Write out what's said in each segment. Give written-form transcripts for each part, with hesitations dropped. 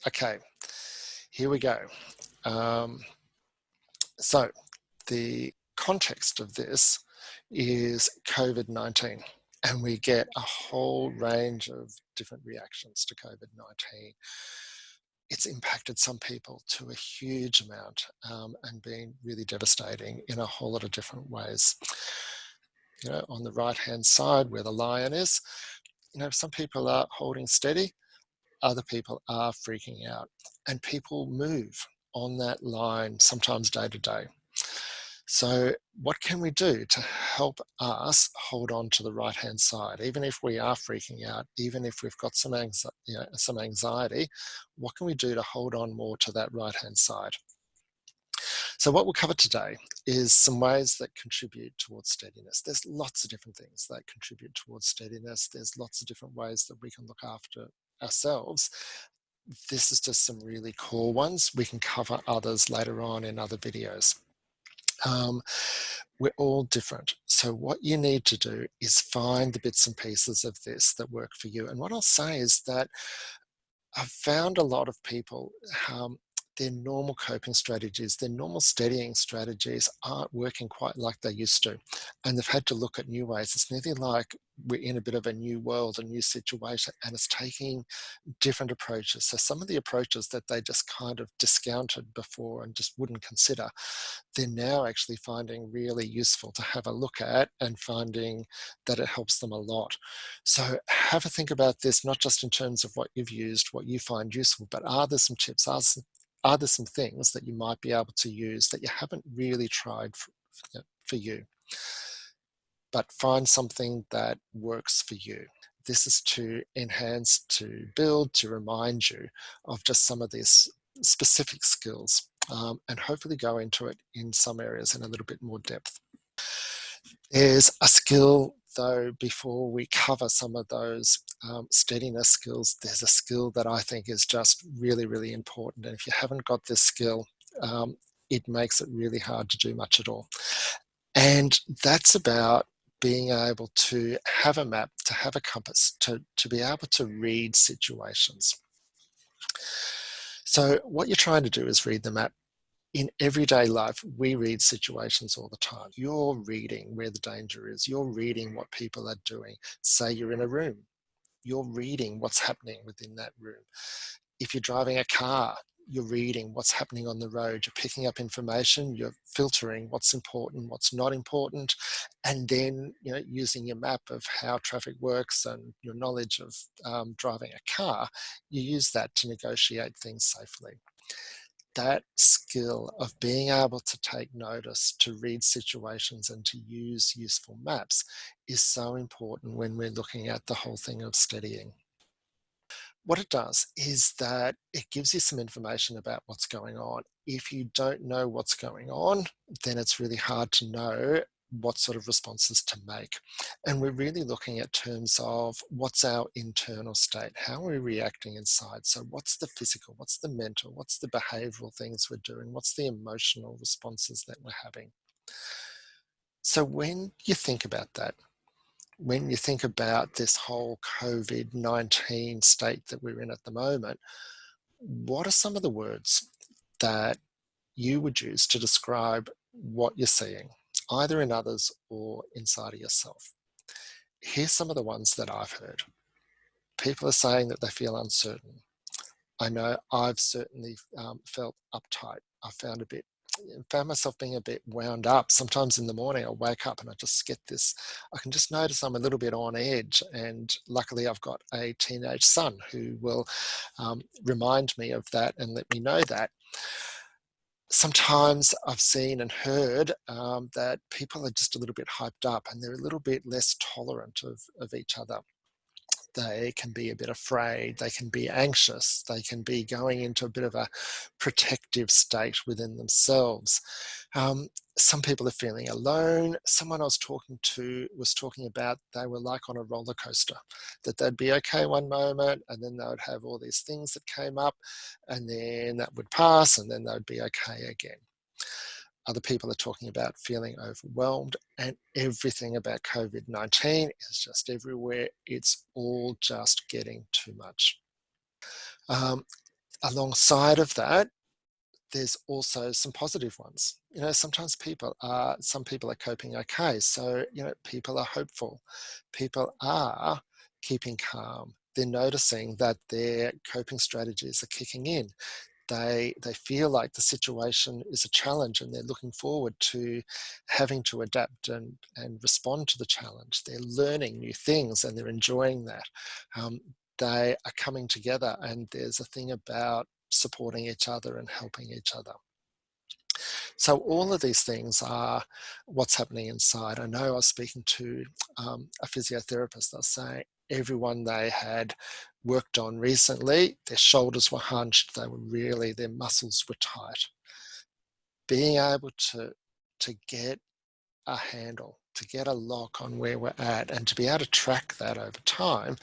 Okay, here we go. So the context of this is COVID-19, and we get a whole range of different reactions to COVID-19. It's impacted some people to a huge amount and been really devastating in a whole lot of different ways. You know, on the right-hand side where the lion is, you know, some people are holding steady, other people are freaking out, and people move on that line sometimes day to day. So what can we do to help us hold on to the right-hand side? Even if we are freaking out, even if we've got some anxiety, what can we do to hold on more to that right-hand side? So what we'll cover today is some ways that contribute towards steadiness. There's lots of different things that contribute towards steadiness. There's lots of different ways that we can look after ourselves. This is just some really cool ones. We can cover others later on in other videos. We're all different. So what you need to do is find the bits and pieces of this that work for you. And what I'll say is that I've found a lot of people, their normal coping strategies, their normal steadying strategies aren't working quite like they used to. And they've had to look at new ways. It's nearly like we're in a bit of a new world, a new situation, and it's taking different approaches. So some of the approaches that they just kind of discounted before and just wouldn't consider, they're now actually finding really useful to have a look at and finding that it helps them a lot. So have a think about this, not just in terms of what you've used, what you find useful, but are there some tips, are there some things that you might be able to use that you haven't really tried for you? But find something that works for you. This is to enhance, to build, to remind you of just some of these specific skills and hopefully go into it in some areas in a little bit more depth. There's a skill though, before we cover some of those steadiness skills, there's a skill that I think is just really, really important. And if you haven't got this skill, it makes it really hard to do much at all. And that's about being able to have a map, to have a compass, to be able to read situations. So what you're trying to do is read the map. In everyday life, we read situations all the time. You're reading where the danger is. You're reading what people are doing. Say you're in a room. You're reading what's happening within that room. If you're driving a car, you're reading what's happening on the road. You're picking up information. You're filtering what's important, what's not important, and then using your map of how traffic works and your knowledge of driving a car, you use that to negotiate things safely. That skill of being able to take notice, to read situations and to use useful maps is so important when we're looking at the whole thing of steadying. What it does is that it gives you some information about what's going on. If you don't know what's going on, then it's really hard to know what sort of responses to make. And we're really looking at terms of what's our internal state, how are we reacting inside? So what's the physical, what's the mental, what's the behavioral things we're doing, what's the emotional responses that we're having? So when you think about that, when you think about this whole COVID-19 state that we're in at the moment, what are some of the words that you would use to describe what you're seeing, either in others or inside of yourself? Here's some of the ones that I've heard. People are saying that they feel uncertain. I know I've certainly felt uptight. I found myself being a bit wound up. Sometimes in the morning I wake up and I just get this, I can just notice I'm a little bit on edge, and luckily I've got a teenage son who will remind me of that and let me know that. Sometimes I've seen and heard that people are just a little bit hyped up and they're a little bit less tolerant of each other. They can be a bit afraid, they can be anxious, they can be going into a bit of a protective state within themselves. Some people are feeling alone. Someone I was talking to was talking about they were like on a roller coaster, that they'd be okay one moment and then they would have all these things that came up and then that would pass and then they'd be okay again. Other people are talking about feeling overwhelmed, and everything about COVID-19 is just everywhere. It's all just getting too much. Alongside of that, there's also some positive ones. Sometimes some people are coping okay. So, people are hopeful. People are keeping calm. They're noticing that their coping strategies are kicking in. They feel like the situation is a challenge and they're looking forward to having to adapt and respond to the challenge. They're learning new things and they're enjoying that. They are coming together, and there's a thing about supporting each other and helping each other. So all of these things are what's happening inside. I know I was speaking to a physiotherapist. They were saying everyone they had worked on recently, their shoulders were hunched, their muscles were tight. Being able to get a handle, to get a lock on where we're at, and to be able to track that over time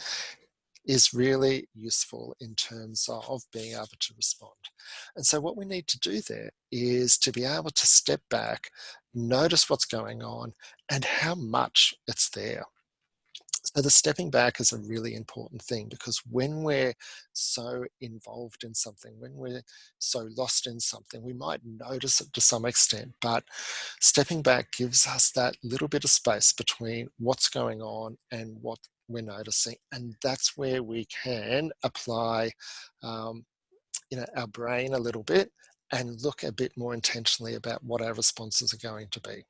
is really useful in terms of being able to respond. And so what we need to do there is to be able to step back, notice what's going on and how much it's there. So the stepping back is a really important thing, because when we're so involved in something, when we're so lost in something, we might notice it to some extent, but stepping back gives us that little bit of space between what's going on and what we're noticing. And that's where we can apply our brain a little bit and look a bit more intentionally about what our responses are going to be.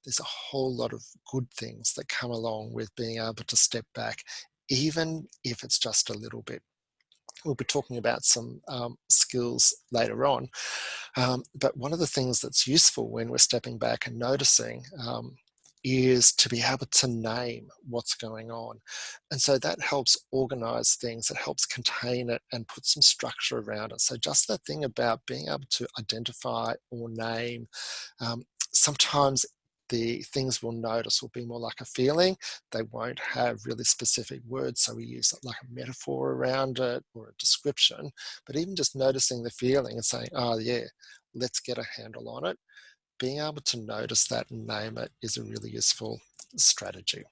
There's a whole lot of good things that come along with being able to step back, even if it's just a little bit. We'll be talking about some skills later on. But one of the things that's useful when we're stepping back and noticing is to be able to name what's going on. And so that helps organize things, it helps contain it and put some structure around it. So just that thing about being able to identify or name, sometimes the things we'll notice will be more like a feeling. They won't have really specific words, so we use like a metaphor around it or a description. But even just noticing the feeling and saying, oh yeah, let's get a handle on it, being able to notice that and name it is a really useful strategy.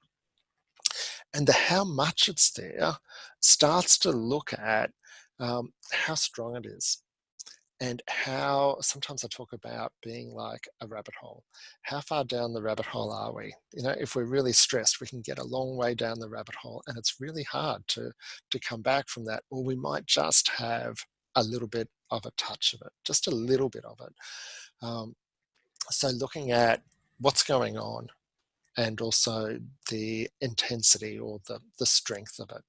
And the how much it's there starts to look at how strong it is. And how sometimes I talk about being like a rabbit hole. How far down the rabbit hole are we? If we're really stressed, we can get a long way down the rabbit hole, and it's really hard to come back from that. Or we might just have a little bit of a touch of it, just a little bit of it. So looking at what's going on and also the intensity or the strength of it.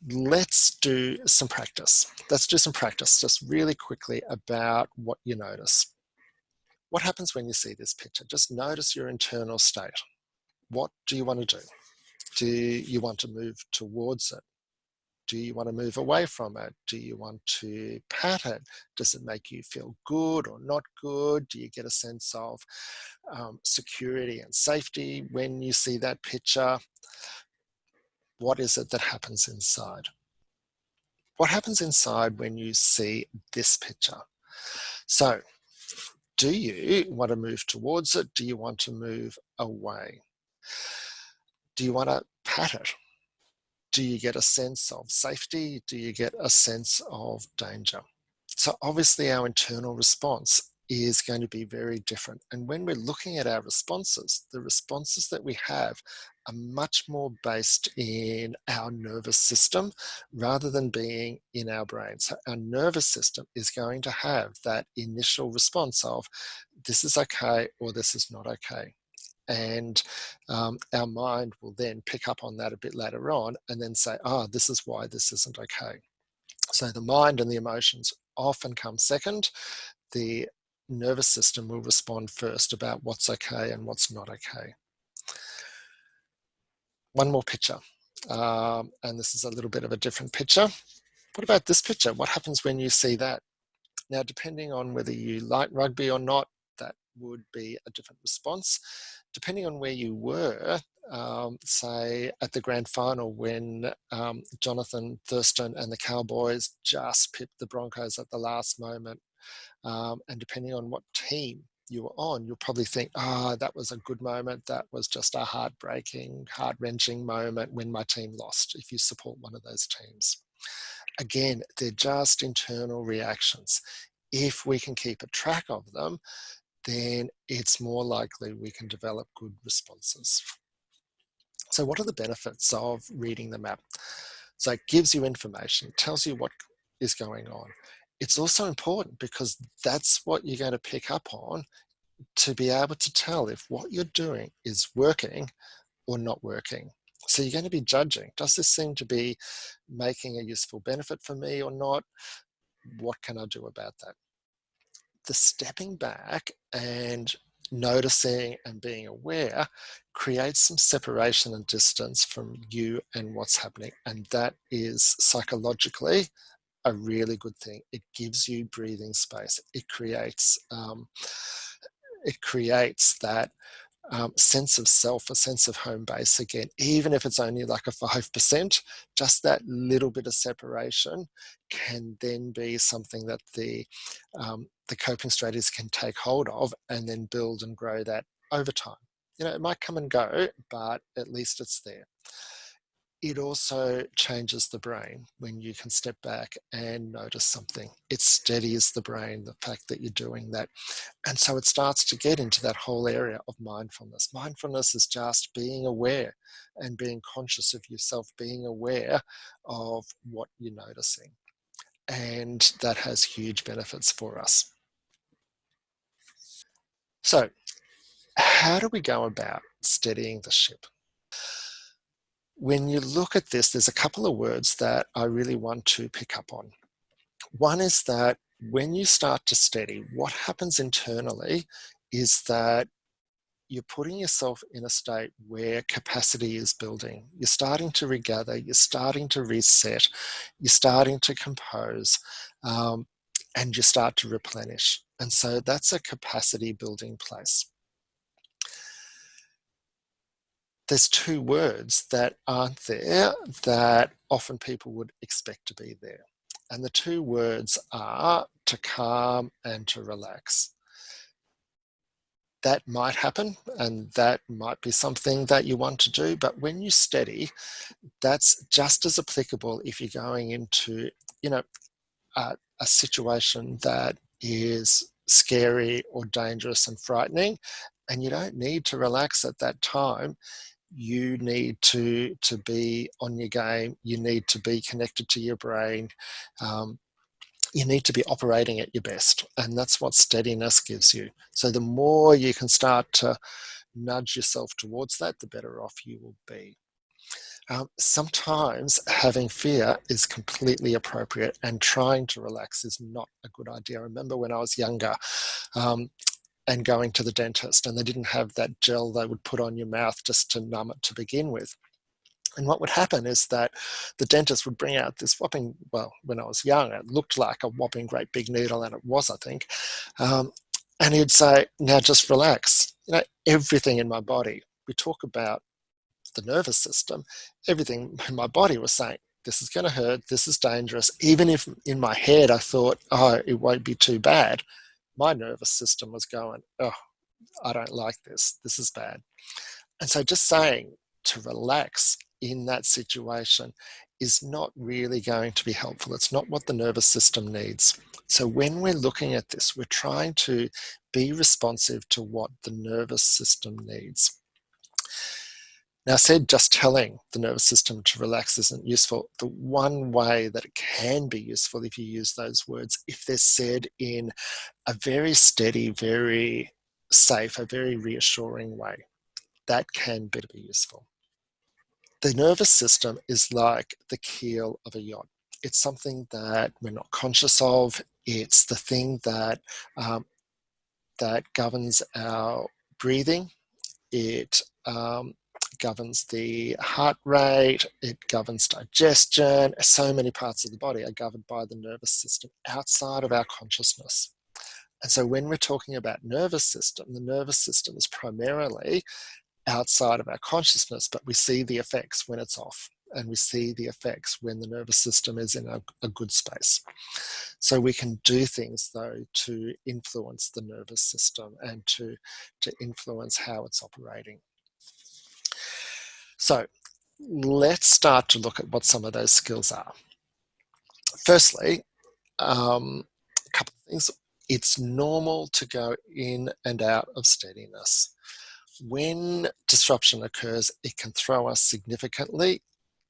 Let's do some practice. Let's do some practice just really quickly about what you notice. What happens when you see this picture? Just notice your internal state. What do you want to do? Do you want to move towards it? Do you want to move away from it? Do you want to pat it? Does it make you feel good or not good? Do you get a sense of security and safety when you see that picture? What is it that happens inside? What happens inside when you see this picture? So, do you want to move towards it? Do you want to move away? Do you want to pat it? Do you get a sense of safety? Do you get a sense of danger? So obviously our internal response is going to be very different. And when we're looking at our responses, the responses that we have are much more based in our nervous system rather than being in our brain. So our nervous system is going to have that initial response of this is okay or this is not okay. And our mind will then pick up on that a bit later on and then say, oh, this is why this isn't okay. So the mind and the emotions often come second. The nervous system will respond first about what's okay and what's not okay. One more picture. And this is a little bit of a different picture. What about this picture? What happens when you see that? Now, depending on whether you like rugby or not, that would be a different response. Depending on where you were, say at the grand final when Jonathan Thurston and the Cowboys just pipped the Broncos at the last moment, and depending on what team you were on, you'll probably think, that was a good moment. That was just a heart-wrenching moment when my team lost, if you support one of those teams. Again, they're just internal reactions. If we can keep a track of them, then it's more likely we can develop good responses. So what are the benefits of reading the map? So it gives you information, tells you what is going on. It's also important because that's what you're going to pick up on to be able to tell if what you're doing is working or not working. So you're going to be judging, does this seem to be making a useful benefit for me or not? What can I do about that? The stepping back and noticing and being aware creates some separation and distance from you and what's happening. And that is psychologically a really good thing. It gives you breathing space. It creates that sense of self, a sense of home base again, even if it's only like a 5%, just that little bit of separation can then be something that the coping strategies can take hold of and then build and grow that over time. You know, it might come and go, but at least it's there. It also changes the brain when you can step back and notice something. It steadies the brain, the fact that you're doing that. And so it starts to get into that whole area of mindfulness. Mindfulness is just being aware and being conscious of yourself, being aware of what you're noticing. And that has huge benefits for us. So, how do we go about steadying the ship? When you look at this, there's a couple of words that I really want to pick up on. One is that when you start to steady, what happens internally is that you're putting yourself in a state where capacity is building. You're starting to regather, you're starting to reset, you're starting to compose, and you start to replenish. And so that's a capacity building place. There's two words that aren't there that often people would expect to be there. And the two words are to calm and to relax. That might happen and that might be something that you want to do, but when you steady, that's just as applicable if you're going into, you know, a situation that is scary or dangerous and frightening, and you don't need to relax at that time. You need to be on your game. You need to be connected to your brain. You need to be operating at your best, and that's what steadiness gives you. So the more you can start to nudge yourself towards that, the better off you will be. Sometimes having fear is completely appropriate, and trying to relax is not a good idea. I remember when I was younger, and going to the dentist, and they didn't have that gel they would put on your mouth just to numb it to begin with. And what would happen is that the dentist would bring out this whopping, well, when I was young, it looked like a whopping great big needle, and it was, I think. And he'd say, now just relax. You know, everything in my body, we talk about the nervous system, everything in my body was saying, this is going to hurt, this is dangerous. Even if in my head I thought, oh, it won't be too bad, my nervous system was going, oh, I don't like this, this is bad. And so just saying to relax in that situation is not really going to be helpful. It's not what the nervous system needs. So when we're looking at this, we're trying to be responsive to what the nervous system needs. Now, I said just telling the nervous system to relax isn't useful. The one way that it can be useful, if you use those words, if they're said in a very steady, very safe, a very reassuring way, that can be useful. The nervous system is like the keel of a yacht. It's something that we're not conscious of. It's the thing that that governs our breathing. It governs the heart rate. It governs digestion. So many parts of the body are governed by the nervous system outside of our consciousness. And so when we're talking about nervous system, the nervous system is primarily outside of our consciousness, but we see the effects when it's off, and we see the effects when the nervous system is in a good space. So we can do things, though, to influence the nervous system and to influence how it's operating. So let's start to look at what some of those skills are. Firstly, a couple of things. It's normal to go in and out of steadiness. When disruption occurs, it can throw us significantly.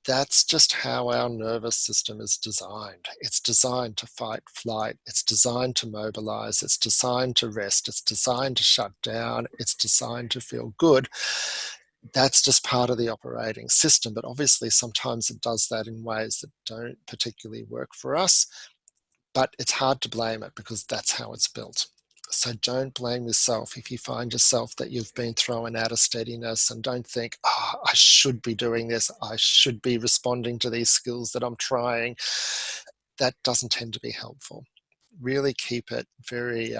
That's just how our nervous system is designed. It's designed to fight, flight. It's designed to mobilize. It's designed to rest. It's designed to shut down. It's designed to feel good. That's just part of the operating system. But obviously, sometimes it does that in ways that don't particularly work for us. But it's hard to blame it because that's how it's built. So don't blame yourself if you find yourself that you've been thrown out of steadiness, and don't think, oh, I should be doing this. I should be responding to these skills that I'm trying. That doesn't tend to be helpful. Really keep it very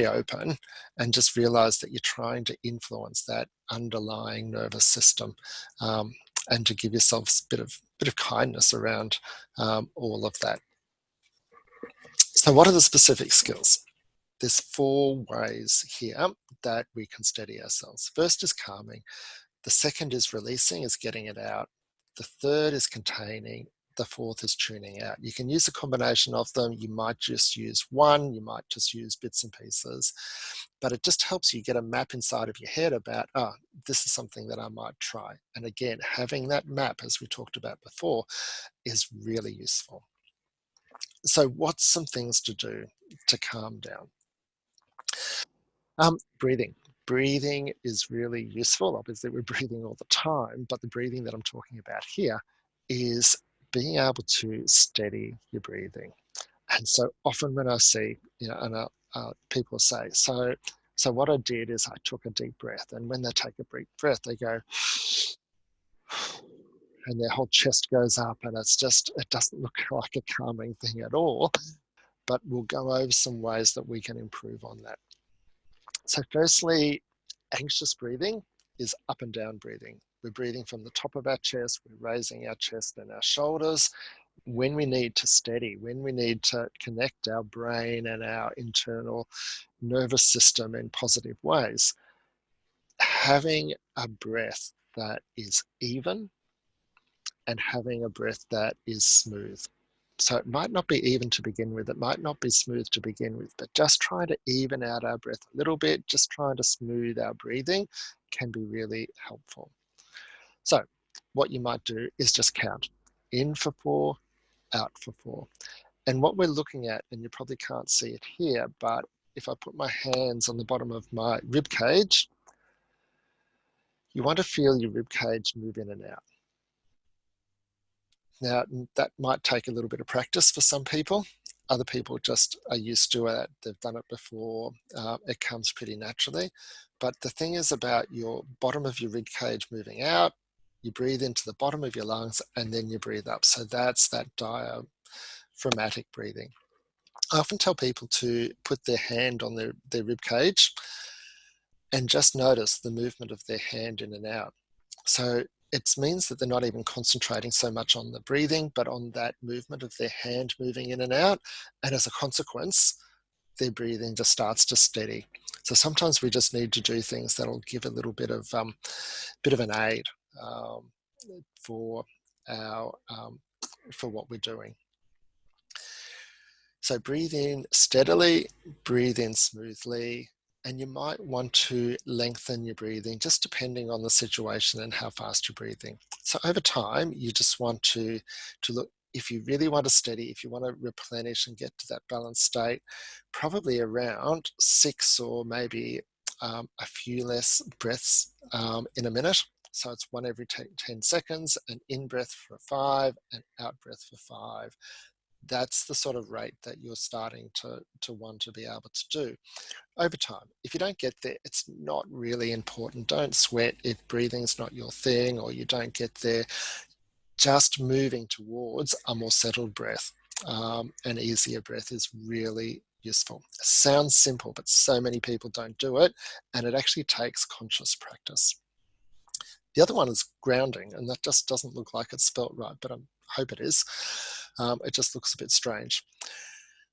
open, and just realize that you're trying to influence that underlying nervous system, and to give yourself a bit of kindness around all of that. So what are the specific skills? There's 4 ways here that we can steady ourselves. First is calming. The second is releasing, is getting it out. The third is containing. The fourth is tuning out. You can use a combination of them. You might just use one. You might just use bits and pieces. But it just helps you get a map inside of your head about, oh, this is something that I might try. And again, having that map, as we talked about before, is really useful. So what's some things to do to calm down? Breathing. Breathing is really useful. Obviously, we're breathing all the time, but the breathing that I'm talking about here is being able to steady your breathing. And so often when I see, and people say, so what I did is I took a deep breath, and when they take a deep breath, they go, and their whole chest goes up, and it doesn't look like a calming thing at all. But we'll go over some ways that we can improve on that. So firstly, anxious breathing is up and down breathing. We're breathing from the top of our chest, we're raising our chest and our shoulders. When we need to steady, when we need to connect our brain and our internal nervous system in positive ways, having a breath that is even and having a breath that is smooth. So it might not be even to begin with, it might not be smooth to begin with, but just trying to even out our breath a little bit, just trying to smooth our breathing can be really helpful. So what you might do is just count in for 4, out for 4. And what we're looking at, and you probably can't see it here, but if I put my hands on the bottom of my rib cage, you want to feel your rib cage move in and out. Now, that might take a little bit of practice for some people. Other people just are used to it. They've done it before. It comes pretty naturally. But the thing is about your bottom of your rib cage moving out, you breathe into the bottom of your lungs, and then you breathe up. So that's that diaphragmatic breathing. I often tell people to put their hand on their rib cage and just notice the movement of their hand in and out. So it means that they're not even concentrating so much on the breathing, but on that movement of their hand moving in and out. And as a consequence, their breathing just starts to steady. So sometimes we just need to do things that'll give a little bit of an aid for what we're doing. So breathe in steadily, breathe in smoothly, and you might want to lengthen your breathing just depending on the situation and how fast you're breathing. So over time, you just want to look, if you really want to steady, if you want to replenish and get to that balanced state, probably around 6 or maybe a few less breaths in a minute. So it's 1 every 10 seconds, an in breath for 5, and out breath for 5. That's the sort of rate that you're starting to want to be able to do over time. If you don't get there, it's not really important. Don't sweat if breathing's not your thing or you don't get there. Just moving towards a more settled breath, an easier breath is really useful. It sounds simple, but so many people don't do it, and it actually takes conscious practice. The other one is grounding, and that just doesn't look like it's spelt right, but I hope it is. It just looks a bit strange.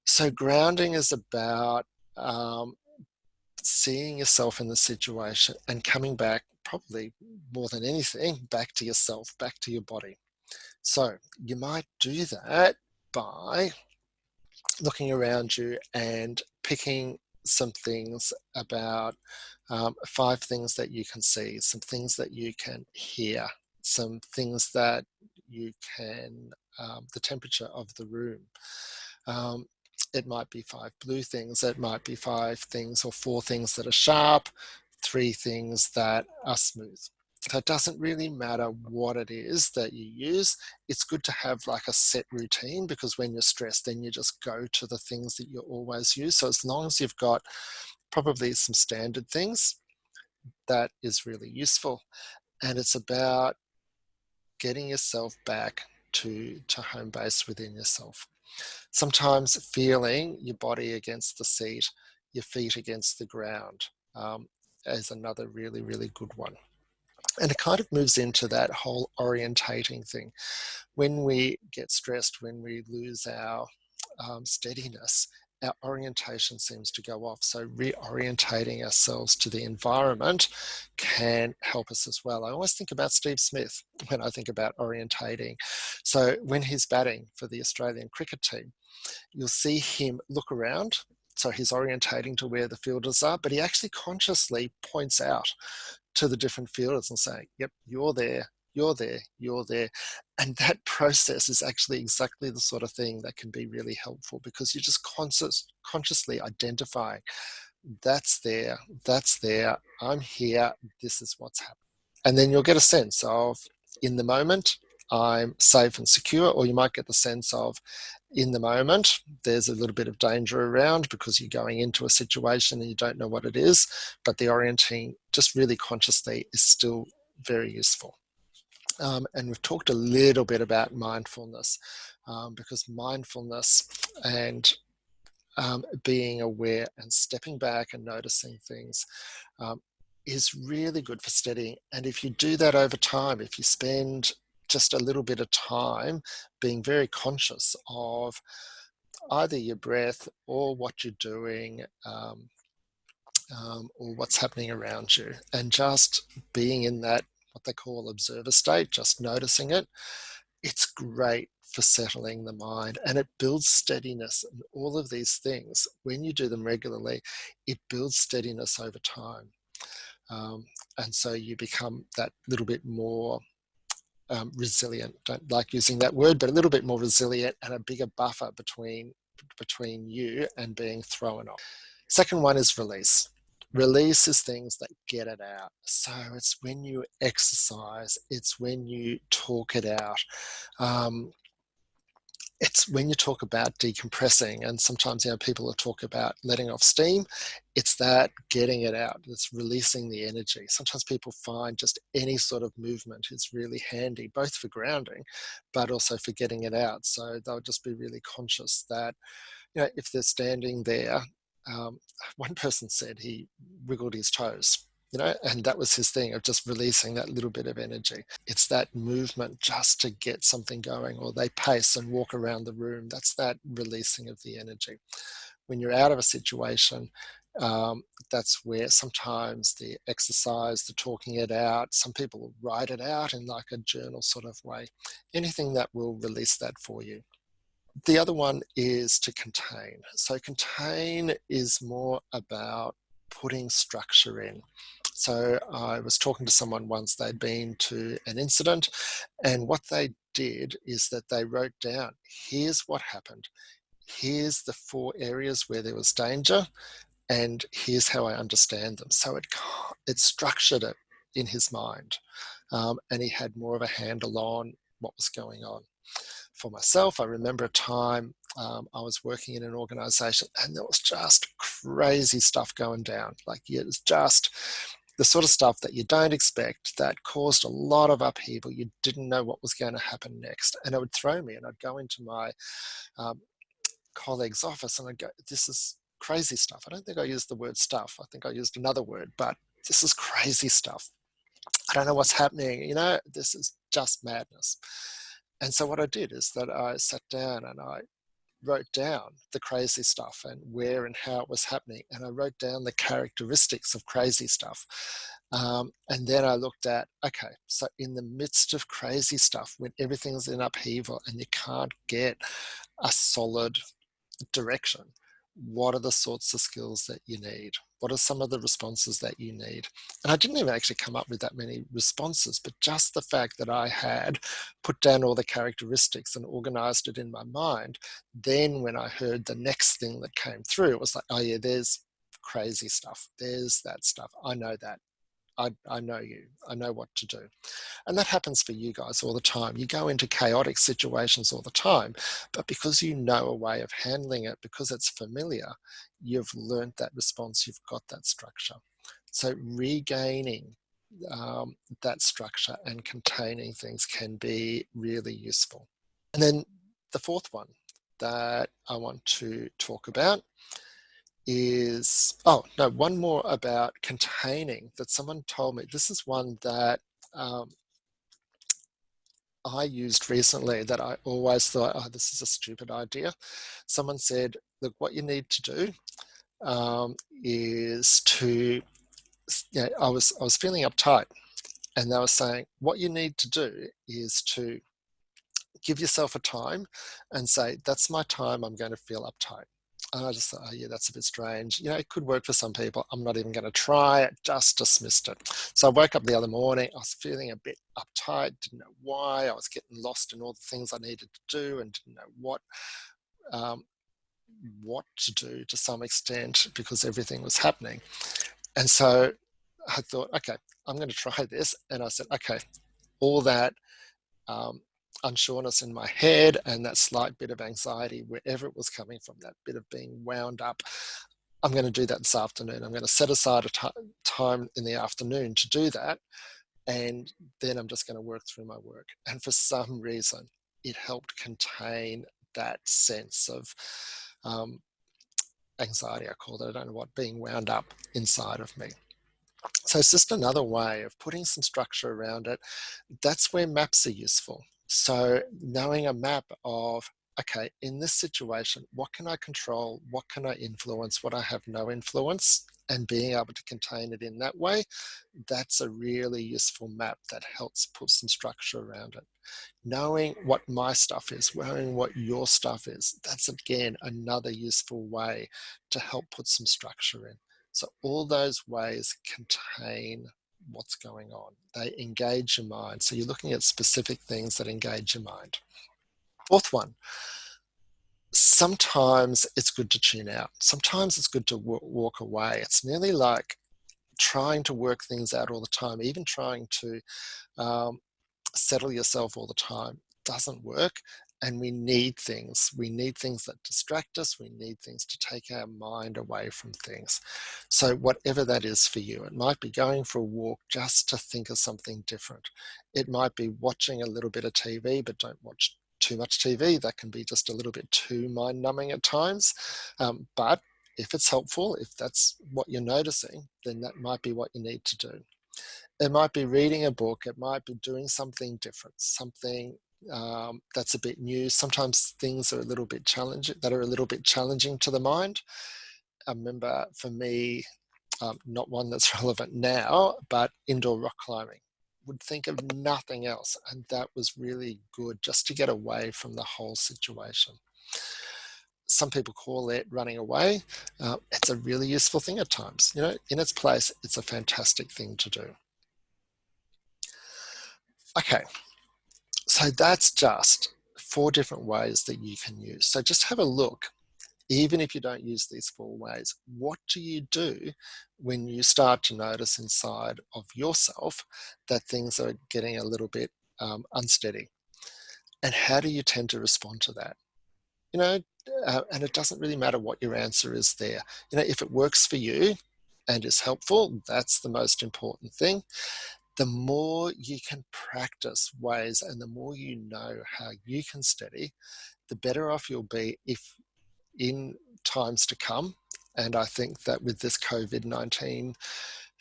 So grounding is about seeing yourself in the situation and coming back, probably more than anything, back to yourself, back to your body. So you might do that by looking around you and picking some things about 5 things that you can see, some things that you can hear, some things that you can, the temperature of the room. Um, it might be 5 blue things, it might be 5 things or 4 things that are sharp, 3 things that are smooth. So it doesn't really matter what it is that you use. It's good to have like a set routine, because when you're stressed, then you just go to the things that you always use. So as long as you've got probably some standard things, that is really useful. And it's about getting yourself back to home base within yourself. Sometimes feeling your body against the seat, your feet against the ground, is another really, really good one. And it kind of moves into that whole orientating thing. When we get stressed, when we lose our steadiness, our orientation seems to go off. So reorientating ourselves to the environment can help us as well. I always think about Steve Smith when I think about orientating. So when he's batting for the Australian cricket team, you'll see him look around. So he's orientating to where the fielders are, but he actually consciously points out to the different fielders and saying, yep, you're there, you're there, you're there. And that process is actually exactly the sort of thing that can be really helpful, because you're just consciously identifying, that's there, I'm here, this is what's happening. And then you'll get a sense of, in the moment, I'm safe and secure, or you might get the sense of, in the moment, there's a little bit of danger around because you're going into a situation and you don't know what it is, but the orienting just really consciously is still very useful. And we've talked a little bit about mindfulness, because mindfulness and being aware and stepping back and noticing things is really good for steadying. And if you do that over time, if you spend just a little bit of time being very conscious of either your breath or what you're doing, or what's happening around you, and just being in that, what they call observer state, just noticing it, it's great for settling the mind, and it builds steadiness. And all of these things, when you do them regularly, it builds steadiness over time. And so you become that little bit more resilient. Don't like using that word, but a little bit more resilient, and a bigger buffer between you and being thrown off. Second one is release. Release is things that get it out. So it's when you exercise, it's when you talk it out. It's when you talk about decompressing, and sometimes people will talk about letting off steam. It's that getting it out. It's releasing the energy. Sometimes people find just any sort of movement is really handy, both for grounding, but also for getting it out. So they'll just be really conscious that, if they're standing there, one person said he wiggled his toes, and that was his thing of just releasing that little bit of energy. It's that movement just to get something going, or they pace and walk around the room. That's that releasing of the energy. When you're out of a situation, that's where sometimes the exercise, the talking it out, some people will write it out in like a journal sort of way, anything that will release that for you. The other one is to contain. So contain is more about putting structure in. So I was talking to someone once, they'd been to an incident, and what they did is that they wrote down, here's what happened, here's the 4 areas where there was danger, and here's how I understand them. So it structured it in his mind, and he had more of a handle on what was going on. For myself, I remember a time I was working in an organization, and there was just crazy stuff going down. Like, it was just the sort of stuff that you don't expect, that caused a lot of upheaval. You didn't know what was going to happen next. And it would throw me, and I'd go into my colleague's office and I'd go, this is crazy stuff. I don't think I used the word stuff. I think I used another word, but this is crazy stuff. I don't know what's happening. This is just madness. And so what I did is that I sat down and I wrote down the crazy stuff and where and how it was happening. And I wrote down the characteristics of crazy stuff. And then I looked at, okay, so in the midst of crazy stuff, when everything's in upheaval and you can't get a solid direction. What are the sorts of skills that you need? What are some of the responses that you need? And I didn't even actually come up with that many responses, but just the fact that I had put down all the characteristics and organized it in my mind, then when I heard the next thing that came through, it was like, oh yeah, there's crazy stuff. There's that stuff. I know that. I know you. I know what to do. And that happens for you guys all the time. You go into chaotic situations all the time, but because you know a way of handling it, because it's familiar, you've learned that response, you've got that structure. So regaining that structure and containing things can be really useful. And then the fourth one that I want to talk about is, one more about containing that someone told me. This is one that I used recently that I always thought, oh, this is a stupid idea. Someone said, look, what you need to do is to, I was feeling uptight, and they were saying, what you need to do is to give yourself a time and say, that's my time, I'm going to feel uptight. And I just thought, oh yeah, that's a bit strange. It could work for some people. I'm not even going to try it, just dismissed it. So I woke up the other morning, I was feeling a bit uptight, didn't know why. I was getting lost in all the things I needed to do and didn't know what to do to some extent because everything was happening. And so I thought, okay, I'm going to try this. And I said, okay, all that unsureness in my head and that slight bit of anxiety, wherever it was coming from, that bit of being wound up, I'm going to do that this afternoon. I'm going to set aside a time in the afternoon to do that. And then I'm just going to work through my work. And for some reason, it helped contain that sense of anxiety, I called it, I don't know what, being wound up inside of me. So it's just another way of putting some structure around it. That's where maps are useful. So knowing a map of, okay, in this situation, what can I control? What can I influence? What I have no influence, and being able to contain it in that way, that's a really useful map that helps put some structure around it. Knowing what my stuff is, knowing what your stuff is, that's again another useful way to help put some structure in. So all those ways contain what's going on. They engage your mind. So you're looking at specific things that engage your mind. Fourth one, sometimes it's good to tune out. Sometimes it's good to walk away. It's nearly like trying to work things out all the time, even trying to settle yourself all the time doesn't work. And we need things. We need things that distract us. We need things to take our mind away from things. So whatever that is for you, it might be going for a walk just to think of something different. It might be watching a little bit of TV, but don't watch too much TV. That can be just a little bit too mind numbing at times. But if it's helpful, if that's what you're noticing, then that might be what you need to do. It might be reading a book. It might be doing something different, something that's a bit new. Sometimes things are a little bit challenging to the mind. I remember for me, not one that's relevant now, but indoor rock climbing. Would think of nothing else, and that was really good just to get away from the whole situation. Some people call it running away. It's a really useful thing at times. In its place, it's a fantastic thing to do. Okay, so that's just 4 different ways that you can use. So just have a look, even if you don't use these 4 ways, what do you do when you start to notice inside of yourself that things are getting a little bit unsteady? And how do you tend to respond to that? And it doesn't really matter what your answer is there. If it works for you and is helpful, that's the most important thing. The more you can practice ways and the more you know how you can steady, the better off you'll be if in times to come. And I think that with this COVID-19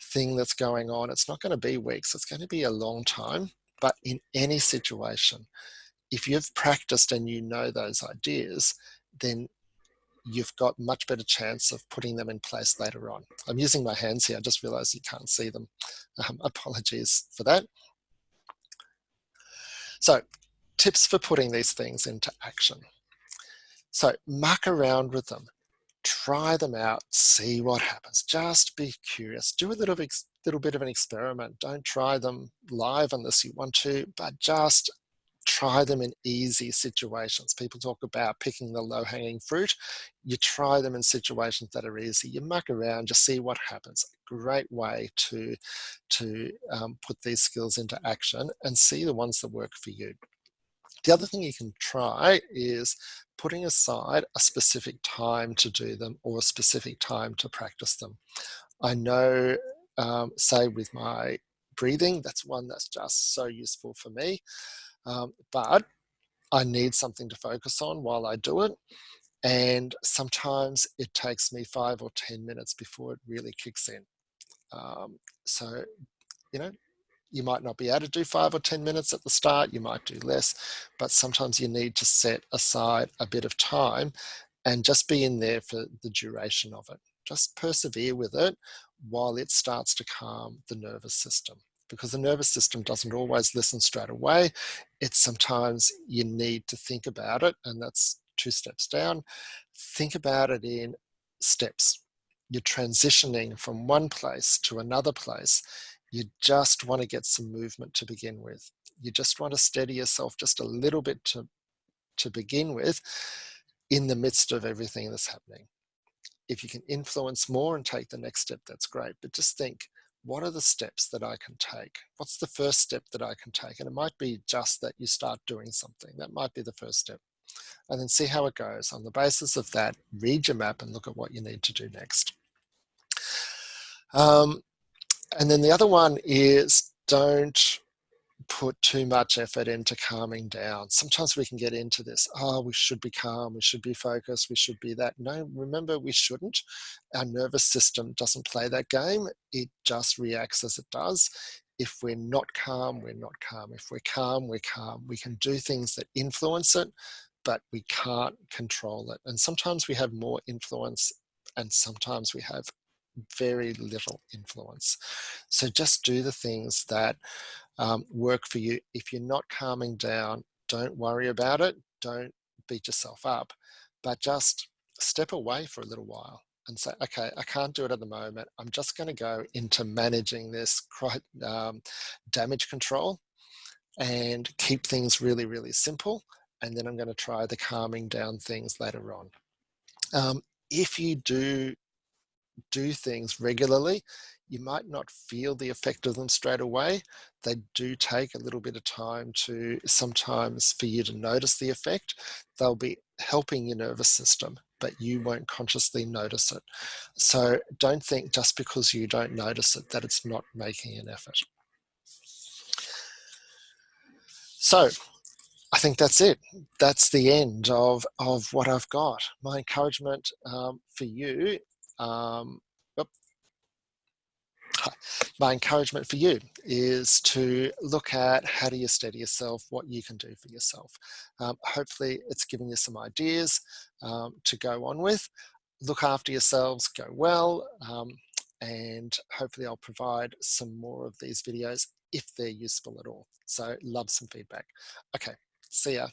thing that's going on, it's not going to be weeks, it's going to be a long time. But in any situation, if you've practiced and you know those ideas, then you've got much better chance of putting them in place later on. I'm using my hands here. I just realized you can't see them. Apologies for that. So, tips for putting these things into action. So muck around with them. Try them out, see what happens. Just be curious. Do a little bit of an experiment. Don't try them live unless you want to, but just try them in easy situations. People talk about picking the low-hanging fruit. You try them in situations that are easy. You muck around, just see what happens. Great way to put these skills into action and see the ones that work for you. The other thing you can try is putting aside a specific time to do them or a specific time to practice them. I know, say with my breathing, that's one that's just so useful for me, but I need something to focus on while I do it. And sometimes it takes me 5 or 10 minutes before it really kicks in. So, you know, you might not be able to do 5 or 10 minutes at the start, you might do less, but sometimes you need to set aside a bit of time and just be in there for the duration of it. Just persevere with it while it starts to calm the nervous system, because the nervous system doesn't always listen straight away. It's sometimes you need to think about it, and that's 2 steps down. Think about it in steps. You're transitioning from one place to another place. You just want to get some movement to begin with. You just want to steady yourself just a little bit to begin with in the midst of everything that's happening. If you can influence more and take the next step, that's great. But just think, what are the steps that I can take? What's the first step that I can take? And it might be just that you start doing something. That might be the first step. And then see how it goes. On the basis of that, read your map and look at what you need to do next. And then the other one is, don't put too much effort into calming down. Sometimes we can get into this, we should be calm, we should be focused, we should be that. No, remember, we shouldn't. Our nervous system doesn't play that game. It just reacts as it does. If we're not calm, we're not calm. If we're calm, we're calm. We can do things that influence it, but we can't control it. And sometimes we have more influence and sometimes we have very little influence. So just do the things that work for you. If you're not calming down, don't worry about it. Don't beat yourself up, but just step away for a little while and say, okay, I can't do it at the moment. I'm just going to go into managing this damage control and keep things really, really simple. And then I'm going to try the calming down things later on. If you do things regularly, you might not feel the effect of them straight away. They do take a little bit of time to sometimes for you to notice the effect. They'll be helping your nervous system, but you won't consciously notice it. So don't think just because you don't notice it that it's not making an effort. So I think that's it. That's the end of what I've got. My encouragement for you, my encouragement for you is to look at how do you steady yourself, what you can do for yourself. Hopefully it's giving you some ideas to go on with. Look after yourselves, go well, and hopefully I'll provide some more of these videos if they're useful at all. So love some feedback. Okay, see ya.